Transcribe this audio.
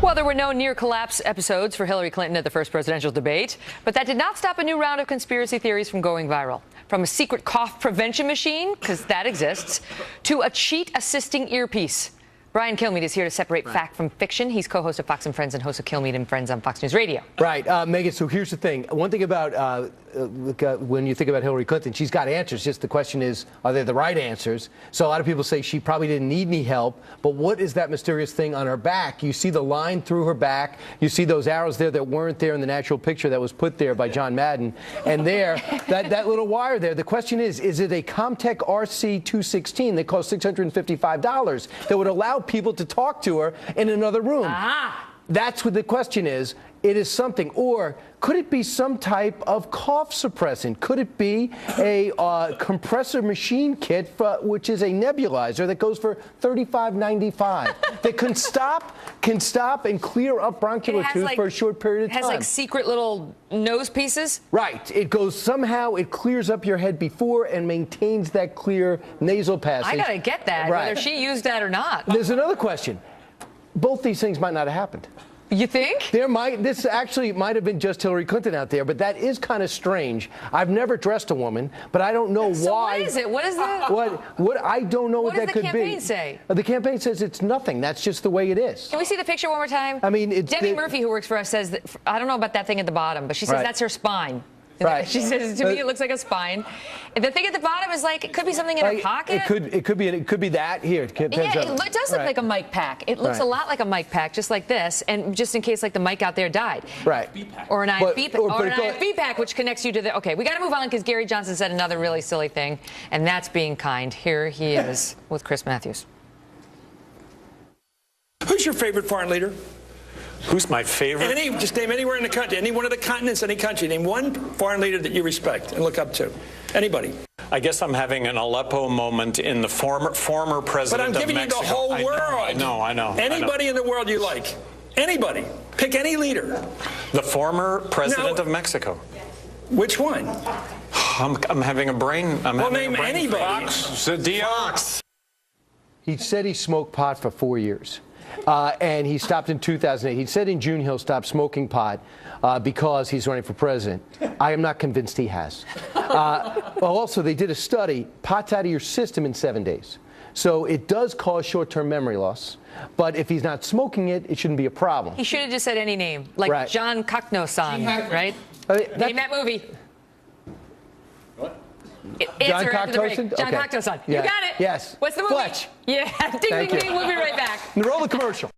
Well, there were no near-collapse episodes for Hillary Clinton at the first presidential debate, but that did not stop a new round of conspiracy theories from going viral. From a secret cough prevention machine, because that exists, to a cheat-assisting earpiece. Brian Kilmeade is here to separate fact from fiction. He's co-host of Fox & Friends and host of Kilmeade and Friends on Fox News Radio. Right. Megan, so here's the thing. One thing about when you think about Hillary Clinton, she's got answers. Just the question is, are they the right answers? So a lot of people say she probably didn't need any help. But what is that mysterious thing on her back? You see the line through her back. You see those arrows there that weren't there in the natural picture that was put there by John Madden. And there, that little wire there. The question is it a Comtech RC216 that costs $655 that would allow people to talk to her in another room? Ah. That's what the question is. It is something. Or could it be some type of cough suppressant? Could it be a compressor machine kit, which is a nebulizer that goes for $35.95 that can stop and clear up bronchial tubes for a short period of time? It has like secret little nose pieces? Right. It goes somehow, it clears up your head before and maintains that clear nasal passage. I got to get that, right. Whether she used that or not. There's another question. Both these things might not have happened. You think? This actually might have been just Hillary Clinton out there, but that is kind of strange. I've never dressed a woman, but I don't know why. So what is it? What is that? What I don't know what that could be. What does the campaign say? The campaign says it's nothing. That's just the way it is. Can we see the picture one more time? I mean, Debbie Murphy, who works for us, says that, I don't know about that thing at the bottom, but she says that's her spine. Right. She says, to me, it looks like a spine. The thing at the bottom is like, it could be something in her pocket. It could be that. Here. Yeah, it does look like a mic pack. It looks a lot like a mic pack, just like this, and just in case like the mic out there died. Right. Or an IFB pack, which connects you to the. Okay, we got to move on because Gary Johnson said another really silly thing, and that's being kind. Here he is with Chris Matthews. Who's your favorite foreign leader? Who's my favorite? Just name anywhere in the country, any one of the continents, any country. Name one foreign leader that you respect and look up to. Anybody. I guess I'm having an Aleppo moment in the former president of Mexico. But I'm giving you the whole world. I know. Anybody in the world you like. Anybody. Pick any leader. The former president of Mexico. Which one? I'm having a brain. Name anybody. Fox. He said he smoked pot for 4 years. And he stopped in 2008. He said in June he'll stop smoking pot because he's running for president. I am not convinced he has. Also, they did a study. Pot's out of your system in 7 days. So it does cause short-term memory loss. But if he's not smoking it, it shouldn't be a problem. He should have just said any name, like John Cockno-san, right? Name that movie. John Cockno-san? John Cockno-san. You got it. Yes. What's the movie? Fletch. Yeah. Ding, ding, ding. We'll be right back. Roll the commercial.